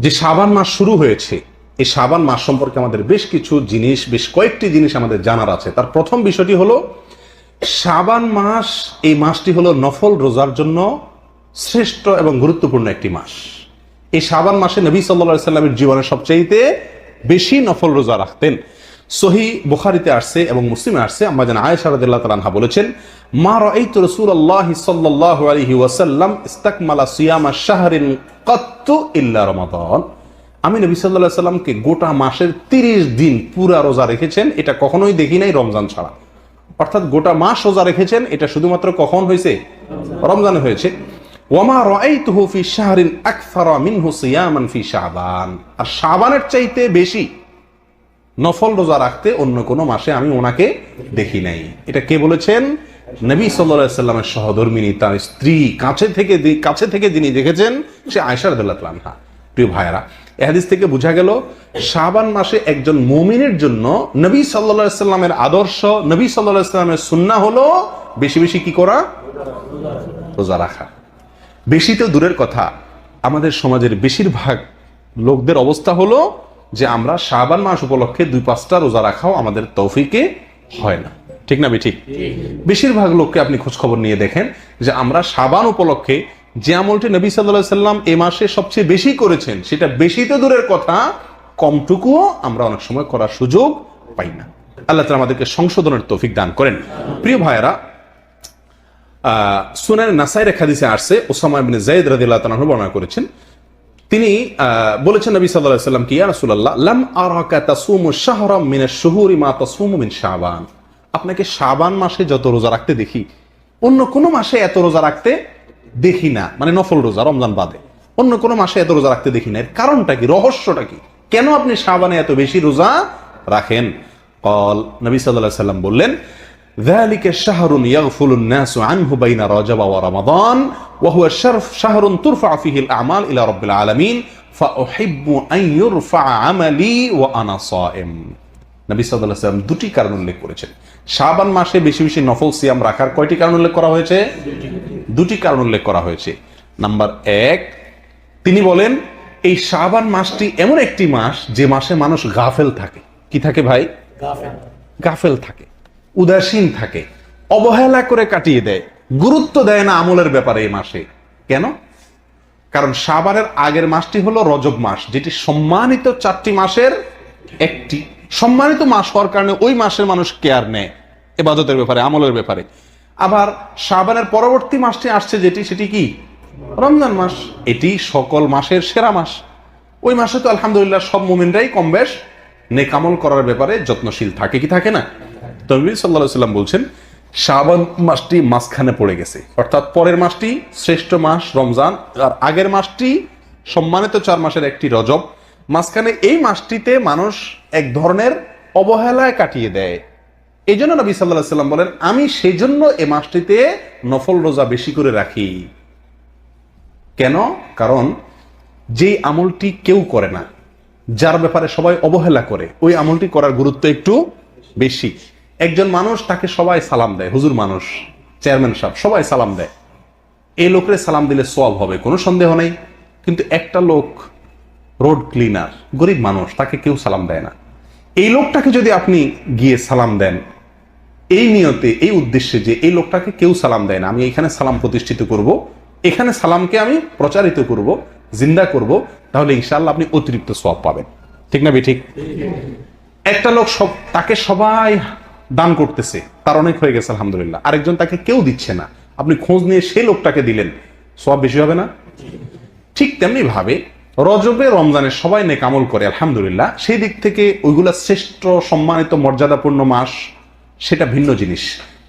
যে শাবান মাস শুরু হয়েছে, এই শাবান মাস সম্পর্কে আমাদের বেশ কয়েকটি জিনিস আমাদের জানার আছে। তার প্রথম বিষয়টি হলো শাবান মাস, এই মাসটি হলো নফল রোজার জন্য শ্রেষ্ঠ এবং গুরুত্বপূর্ণ একটি মাস। এই শাবান মাসে নবী সাল্লাল্লাহু আলাইহি সাল্লামের জীবনে সবচাইতে বেশি নফল রোজা রাখতেন। সহিহ বুখারীতে আসছে এবং মুসলিমে আসছে, আম্মা জান আয়েশা রাদিয়াল্লাহু তাআলা আনহা বলেছেন, মা রাআইতু রাসূলুল্লাহ সাল্লাল্লাহু আলাইহি ওয়াসাল্লাম ইসতাকমালা সিয়ামা শাহরিন কাত্তু ইল্লা রমাদান। আমি নবী সাল্লাল্লাহু আলাইহি সাল্লামকে গোটা মাসের 30 দিন পুরা রোজা রেখেছেন, এটা কখনোই দেখি নাই রমজান ছাড়া। অর্থাৎ গোটা মাস রোজা রেখেছেন, এটা শুধুমাত্র কখন হয়েছে? রমজানে হয়েছে। ওয়ামা রাআইতুহু ফি শাহরিন আকসারা মিনহু সিয়ামান ফি শাবান। আর শাবানের চাইতে বেশি নফল রোজা রাখতে অন্য কোন মাসে আমি ওনাকে দেখি নাই। এটা কে বলেছেন? নবী সাল্লাল্লাহু আলাইহি সাল্লামের সহধর্মিনী, তার স্ত্রী, কাছে থেকে যিনি দেখেছেন, সে আয়েশা রাদিয়াল্লাহু তাআলা আনহা। প্রিয় ভাইয়েরা, এই হাদিস থেকে বোঝা গেল শাবান মাসে একজন মুমিনের জন্য নবী সাল্লাল্লাহু আলাইহি সাল্লামের আদর্শ, নবী সাল্লাল্লাহু আলাইহি সাল্লামের সুন্নাহ হলো বেশি বেশি কি করা? রোজা রাখা। বেশি তো দূরের কথা, আমাদের সমাজের বেশিরভাগ লোকদের অবস্থা হলো যে আমরা শাবান মাস উপলক্ষে 2-5টা রোজা রাখাও আমাদের তৌফিকে হয় না। ঠিক না ঠিক? বেশিরভাগ লোককে আপনি খোঁজ খবর নিয়ে দেখেন যে আমরা শাবান উপলক্ষে যে আমলটি নবী সাল্লাল্লাহু আলাইহি সাল্লাম এই মাসে সবচেয়ে বেশি করেছেন, সেটা বেশি তো দূরের কথা, কমটুকুও আমরা অনেক সময় করার সুযোগ পাই না। আল্লাহ তাআলা আমাদেরকে সংশোধনের তৌফিক দান করেন। প্রিয় ভাইয়েরা, সুনান নাসাইর এক হাদিসে আসছে, ওসামা ইবনে যায়েদ রাদিয়াল্লাহু তাআলা আনহু বর্ণনা করেছেন, তিনি বলেছেন নবী সাল্লাল্লাহু আলাইহি সাল্লাম কি, ইয়া রাসূলুল্লাহ, লাম আরাকা তাসুমু শাহরাম মিনাশ শুহুরি মা তাসুমু মিন শাবান। আপনাকে শাবান মাসে যত রোজা রাখতে দেখি, অন্য কোন মাসে এত রোজা রাখতে দেখি না, মানে নফল রোজা রমজান বাদে অন্য কোন মাসে এত রোজা রাখতে দেখি না। এর কারণটা কি? রহস্যটা কি? কেন আপনি শাবানে এত বেশি রোজা রাখেন? ক্বাল, নবী সাল্লাল্লাহু আলাইহি সাল্লাম বললেন, যালিকা শাহরুন ইয়াগফুলুন নাসু আনহু বাইনা রাজাব ওয়া রমাদান ওয়া হুয়া শাহরুন তুরফা ফীহি আল আমাল ইলা রাব্বিল আলামিন ফাউহিব্বু আন ইউরফা আমালি ওয়া আনা সাইম। নবী সাল্লাল্লাহু আলাইহি সাল্লাম দুটি কারণ উল্লেখ করেছেন। শাবান মাসে বেশি বেশি নফল সিয়াম রাখার কয়টি কারণ উল্লেখ করা হয়েছে? দুটি কারণ উল্লেখ করা হয়েছে। নাম্বার 1, তিনি বলেন এই শাবান মাসটি এমন একটি মাস যে মাসে মানুষ গাফেল থাকে। কি থাকে ভাই? গাফেল থাকে, উদাসীন থাকে, অবহেলা করে কাটিয়ে দেয়, গুরুত্ব দেয় না আমলের ব্যাপারে এই মাসে। কেন? কারণ শাবানের আগের মাসটি হলো রজব মাস, যেটি সম্মানিত 4টি মাসের একটি। সম্মানিত মাস হওয়ার কারণে ওই মাসের মানুষ কেয়ার নেয় ইবাদতের ব্যাপারে, আমলের ব্যাপারে। আবার শাবানের পরবর্তী মাসটি আসছে যেটি, সেটি কি? রমজান মাস। এটি সকল মাসের সেরা মাস। ওই মাসে তো আলহামদুলিল্লাহ সব মুমিনরাই কম বেশ নেক আমল করার ব্যাপারে যত্নশীল থাকে, কি থাকে না? নবী সাল্লাল্লাহু আলাইহি সাল্লাম বলছেন শাবান মাসটি মাঝখানে পড়ে গেছে, অর্থাৎ পরের মাসটি শ্রেষ্ঠ মাস রমজান, আর আগের মাসটি সম্মানিত 4 মাসের একটি রজব। মাঝখানে এই মাসটিতে মানুষ এক ধরনের অবহেলায় কাটিয়ে দেয়। এই জন্য নবী সাল্লাল্লাহু আলাইহি সাল্লাম বলেন, আমি সেই জন্য এই মাসটিতে নফল রোজা বেশি করে রাখি। কেন? কারণ যেই আমলটি কেউ করে না, যার ব্যাপারে সবাই অবহেলা করে, ওই আমলটি করার গুরুত্ব একটু বেশি। একজন মানুষ, তাকে সবাই সালাম দেয়, হুজুর মানুষ, চেয়ারম্যান সাহেব, সবাই সালাম দেয়, এই লোকের সালাম দিলে সওয়াব হবে, কোনো সন্দেহ নেই। কিন্তু একটা লোক রোড ক্লিনার, গরিব মানুষ, তাকে কেউ সালাম দেয় না। এই লোকটাকে যদি আপনি গিয়ে সালাম দেন এই নিয়তে, এই উদ্দেশ্যে যে এই লোকটাকে কেউ সালাম দেয় না, আমি এখানে সালাম প্রতিষ্ঠিত করব, এখানে সালামকে আমি প্রচারিত করব, জিন্দা করব, তাহলে ইনশাআল্লাহ আপনি অতিরিক্ত সওয়াব পাবেন। ঠিক না ঠিক? একটা লোক তাকে সবাই দান করতেছে, তার অনেক হয়ে গেছে আলহামদুলিল্লাহ, আরেকজন তাকে কেউ দিচ্ছে না, আপনি খোঁজ নিয়ে সেই লোকটাকে দিলেন, সওয়াব বেশি হবে না? ঠিক তেমনি ভাবে রজবে রমজানে সবাই নেক আমল করে আলহামদুলিল্লাহ, সেই দিক থেকে ওইগুলা শ্রেষ্ঠ সম্মানিত মর্যাদাপূর্ণ মাস, সেটা ভিন্ন জিনিস,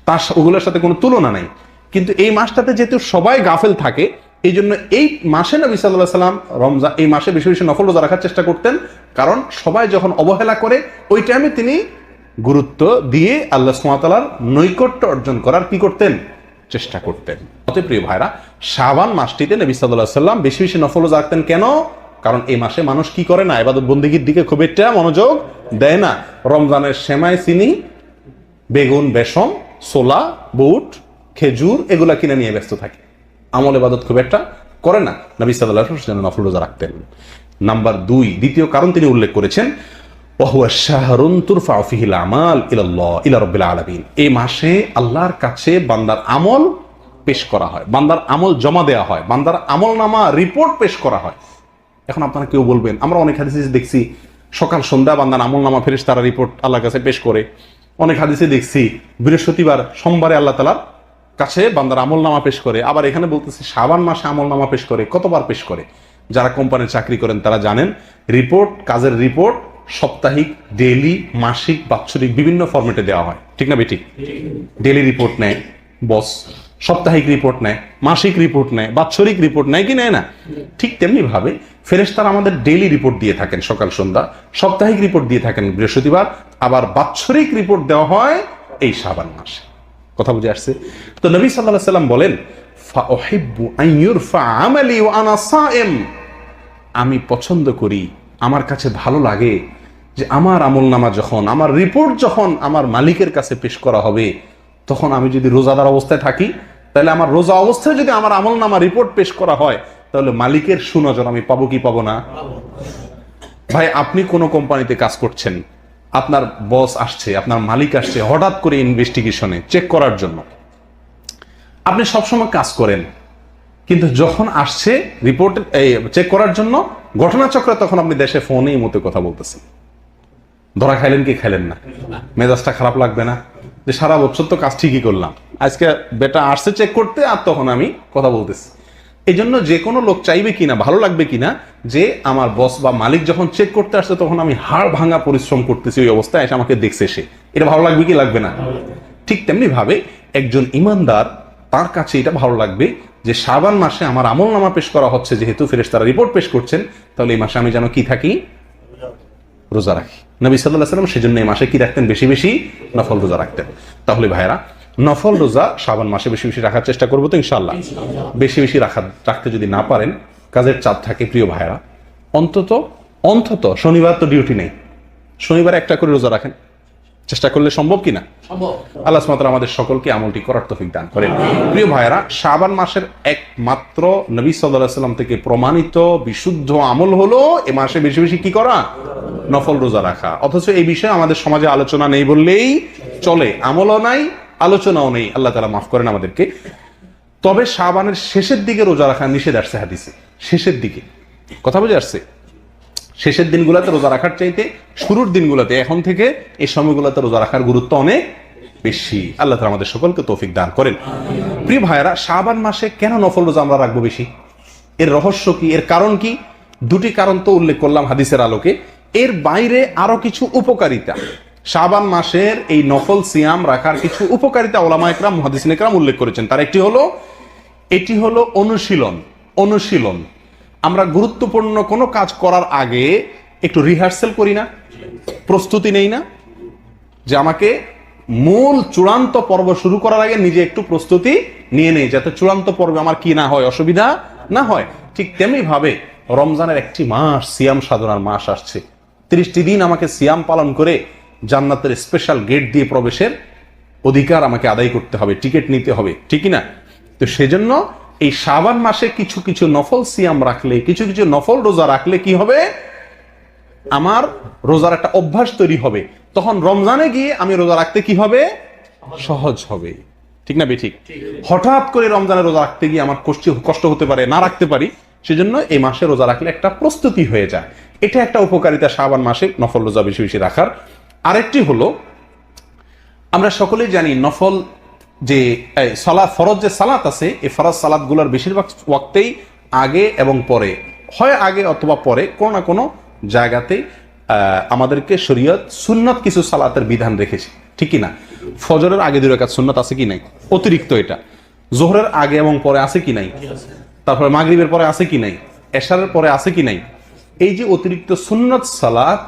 তার ওগুলোর সাথে কোনো তুলনা নাই। কিন্তু এই মাসটাতে যেহেতু সবাই গাফেল থাকে, এই জন্য এই মাসে নবী সাল্লাল্লাহু আলাইহি সাল্লাম রমজান এই মাসে বেশি বেশি নফল রোজা রাখার চেষ্টা করতেন। কারণ সবাই যখন অবহেলা করে, ওই টাইমে তিনি গুরুত্ব দিয়ে আল্লাহ সুবহানাহু ওয়া তাআলার নৈকট্য অর্জন করার কি করতেন? চেষ্টা করতেন। অতএব প্রিয় ভাইরা, শাবান মাসটিতে নবী সাল্লাল্লাহু আলাইহি সাল্লাম বেশি বেশি নফল রোজা রাখতেন। কেন? কারণ এই মাসে মানুষ কি করে না? ইবাদত বন্দেগীর দিকে খুব একটা মনোযোগ দেয় না। রমজানের সেমাই, চিনি, বেগুন, বেসন, ছোলা, বুট, খেজুর এগুলা কিনে নিয়ে ব্যস্ত থাকে, আমল ইবাদত খুব একটা করে না। নবী সাল্লাল্লাহু আলাইহি ওয়াসাল্লাম নফল রোজা রাখতেন। নাম্বার 2, দ্বিতীয় কারণ তিনি উল্লেখ করেছেন, ওয়াহুয়া শাহরুন তুরফাউ ফিহিল আমাল ইলাল্লাহ ইলা রাব্বিল আলামিন। এই মাসে আল্লাহর কাছে বান্দার আমল পেশ করা হয়, বান্দার আমল জমা দেওয়া হয়, বান্দার আমলনামা রিপোর্ট পেশ করা হয়। এখন আপনারা কেউ বলবেন, আমরা অনেক হাদিসে দেখছি সকাল সন্ধ্যা বান্দার আমলনামা ফেরেশতারা রিপোর্ট আল্লাহর কাছে পেশ করে। অনেক হাদিসে দেখছি বৃহস্পতিবার সোমবারে আল্লাহ তাআলার কাছে বান্দার আমলনামা পেশ করে। আবার এখানে বলতেছে শাবান মাসে আমলনামা পেশ করে। কতবার পেশ করে? যারা কোম্পানির চাকরি করেন তারা জানেন, রিপোর্ট, কাজের রিপোর্ট সাপ্তাহিক, ডেইলি, মাসিক, বাৎসরিক বিভিন্ন ফরম্যাটে দেওয়া হয়, ঠিক না বেঠিক? ডেইলি রিপোর্ট নেয় বস, সাপ্তাহিক রিপোর্ট নেয়, মাসিক রিপোর্ট নেয়, বাৎসরিক রিপোর্ট নেয় কি নেয় না? ঠিক তেমনি ভাবে ফেরেশতারা আমাদের ডেইলি রিপোর্ট দিয়ে থাকেন সকাল সন্ধ্যা, সাপ্তাহিক রিপোর্ট দিয়ে থাকেন বৃহস্পতিবার, আবার বাৎসরিক রিপোর্ট দেওয়া হয় এই শাবান মাসে। কথা বুঝে আসছে? তো নবী সাল্লাল্লাহু আলাইহি ওয়াসাল্লাম বলেন, ফাউহিব্বু আন ইউরফা আমালি ওয়া আনা সায়েম, আমি পছন্দ করি, আমার কাছে ভালো লাগে যে আমার আমলনামা যখন, আমার রিপোর্ট যখন আমার মালিকের কাছে পেশ করা হবে, তখন আমি যদি রোজাদার অবস্থায় থাকি, তাহলে আমার রোজা অবস্থায় যদি আমার আমলনামা রিপোর্ট পেশ করা হয়, তাহলে মালিকের সুনজর আমি পাবো কি পাবো না? ভাই, আপনি কোনো কোম্পানিতে কাজ করছেন, আপনার বস আসছে, আপনার মালিক আসছে হঠাৎ করে ইনভেস্টিগেশনে চেক করার জন্য। আপনি সবসময় কাজ করেন, কিন্তু যখন আসছে রিপোর্ট চেক করার জন্য ঘটনাচক্রে, তখন আপনি দেশে ফোনে এই মতো কথা বলতেছেন। ধরা খাইলেন কি খাইলেন না? মেজাজটা খারাপ লাগবে না? যে সারা বছর তো কাজ ঠিকই করলাম, আজকে বেটা আসছে চেক করতে আর তখন আমি কথা বলতেছি। এই জন্য যে কোনো লোক চাইবে কিনা, ভালো লাগবে কিনা যে আমার বস বা মালিক যখন চেক করতে আসছে তখন আমি হাড় ভাঙা পরিশ্রম করতেছি, ওই অবস্থায় এসে আমাকে দেখছে সে, এটা ভালো লাগবে কি লাগবে না? ঠিক তেমনি ভাবে একজন ইমানদার, তার কাছে এটা ভালো লাগবে যে শাবান মাসে আমার আমলনামা পেশ করা হচ্ছে, যেহেতু ফেরেশতারা রিপোর্ট পেশ করছেন, তাহলে এই মাসে আমি যেন কি থাকি? রোজা রাখি। নবী সাল্লাল্লাহু আলাইহি ওয়াসাল্লাম সেজন্য এই মাসে কি রাখতেন? বেশি বেশি নফল রোজা রাখতেন। তাহলে ভাইরা, নফল রোজা শাবান মাসে বেশি বেশি রাখার চেষ্টা করবো তো ইনশাআল্লাহ। বেশি বেশি রাখতে যদি না পারেন, কাজের চাপ থাকে, প্রিয় ভাইরা, অন্তত শনিবার তো ডিউটি নেই, শনিবার একটা করে রোজা রাখেন, চেষ্টা করলে সম্ভব কিনা? আল্লাহ সুবহানাহু ওয়া তাআলা আমাদের সকলকে আমলটি করার তৌফিক দান করেন। প্রিয় ভাইরা, শাবান মাসের একমাত্র নবী সাল্লাল্লাহু আলাইহি ওয়াসাল্লাম থেকে প্রমাণিত বিশুদ্ধ আমল হলো এ মাসে বেশি বেশি কি করা? নফল রোজা রাখা। অথচ এই বিষয়ে আমাদের সমাজে আলোচনা নেই বললেই চলে, আমলও নাই, আলোচনাও নেই। আল্লাহ তাআলা মাফ করেন আমাদেরকে। তবে শাবানের শেষের দিকে রোজা রাখা নিষেধ আসছে হাদিসে, শেষের দিকে। কথা বুঝে আসছে? শেষের দিনগুলোতে রোজা রাখার চাইতে শুরুর দিনগুলোতে, এখন থেকে এই সময়গুলোতে রোজা রাখার গুরুত্ব অনেক বেশি। আল্লাহ তাআলা আমাদের সকলকে তৌফিক দান করেন। প্রিয় ভাইরা, শাবান মাসে কেন নফল রোজা আমরা রাখবো বেশি? এর রহস্য কি? এর কারণ কি? দুটি কারণ তো উল্লেখ করলাম হাদিসের আলোকে। এর বাইরে আরো কিছু উপকারিতা, শাবান মাসের এই নফল সিয়াম রাখার কিছু উপকারিতা উলামা ইকরাম, মুহাদ্দিসিন ইকরাম উল্লেখ করেছেন। তার একটি হলো, এটি হলো অনুশীলন। আমরা গুরুত্বপূর্ণ কোনো কাজ করার আগে একটু রিহার্সেল করি না? প্রস্তুতি নেই না? যে আমাকে মূল চূড়ান্ত পর্ব শুরু করার আগে নিজে একটু প্রস্তুতি নিয়ে নেই, যাতে চূড়ান্ত পর্বে আমার কি না হয়, অসুবিধা না হয়। ঠিক তেমনি ভাবে রমজানের একটি মাস, সিয়াম সাধনার মাস আসছে। 30টি দিন আমাকে সিয়াম পালন করে জান্নাতের স্পেশাল গেট দিয়ে প্রবেশের অধিকার আমাকে আদায় করতে হবে, টিকিট নিতে হবে, ঠিক না? তো সেজন্য এই শাবান মাসে কিছু কিছু নফল সিয়াম রাখলে, কিছু কিছু নফল রোজা রাখলে কি হবে? আমার রোজার একটা অভ্যাস তৈরি হবে। তখন রমজানে গিয়ে আমি রোজা রাখতে কি হবে? সহজ হবে, ঠিক না বেঠিক? হঠাৎ করে রমজানে রোজা রাখতে গিয়ে আমার কষ্ট হতে পারে, না রাখতে পারি। সেজন্য এই মাসে রোজা রাখলে একটা প্রস্তুতি হয়ে যায়। এটা একটা উপকারিতা শাবান মাসে নফল রোজা বেশি বেশি রাখার। আরেকটি হলো, আমরা সকলেই জানি নফল যে সালাত, ফরজ যে সালাত আছে, এই ফরজ সালাতগুলোর বেশিরভাগ ওয়াক্তেই আগে এবং পরে হয়, আগে অথবা পরে কোনো না কোনো জায়গাতে আমাদেরকে শরীয়ত সুন্নত কিছু সালাতের বিধান রেখেছে, ঠিক কি না? ফজরের আগে 2 রাকাত সুন্নত আছে কি নাই? অতিরিক্ত এটা। জোহরের আগে এবং পরে আছে কি নাই? তারপরে মাগরিবের পরে আছে কি নাই? এশারের পরে আছে কি নাই? এই যে অতিরিক্ত সুন্নত সালাত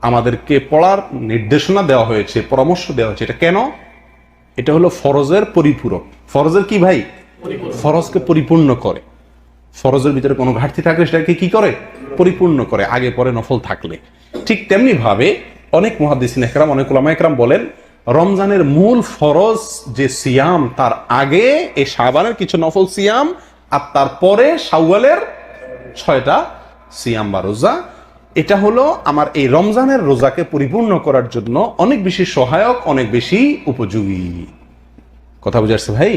আমাদেরকে পড়ার নির্দেশনা দেওয়া হয়েছে, পরামর্শ দেওয়া হয়েছে। এটা কেন? এটা হলো ফরজের পরিপূরক। ফরজের কি ভাই? ফরজকে পরিপূর্ণ করে। ফরজের ভিতরে কোনো ঘাটতি থাকলে সেটাকে কি করে? পরিপূর্ণ করে, আগে পরে নফল থাকলে। ঠিক তেমনি ভাবে অনেক মুহাদ্দিসিন ইকরাম, অনেক উলামা ইকরাম বলেন, রমজানের মূল ফরজ যে সিয়াম, তার আগে এই শাবানের কিছু নফল সিয়াম, আর তারপরে শাওয়ালের 6টা সিয়াম বা রোজা, এটা হলো আমার এই রমজানের রোজাকে পরিপূর্ণ করার জন্য অনেক বেশি সহায়ক, অনেক বেশি উপযোগী। কথা বুঝে আসছে ভাই?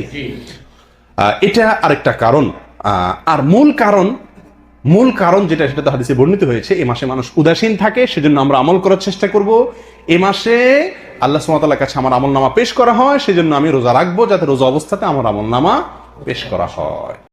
এটা আরেকটা কারণ। আর মূল কারণ যেটা, সেটা তো হাদিসে বর্ণিত হয়েছে, এই মাসে মানুষ উদাসীন থাকে, সেজন্য আমরা আমল করার চেষ্টা করব। এই মাসে আল্লাহ সুবহানাহু ওয়া তাআলার কাছে আমার আমলনামা পেশ করা হয়, সেজন্য আমি রোজা রাখবো, যাতে রোজা অবস্থাতে আমার আমলনামা পেশ করা হয়।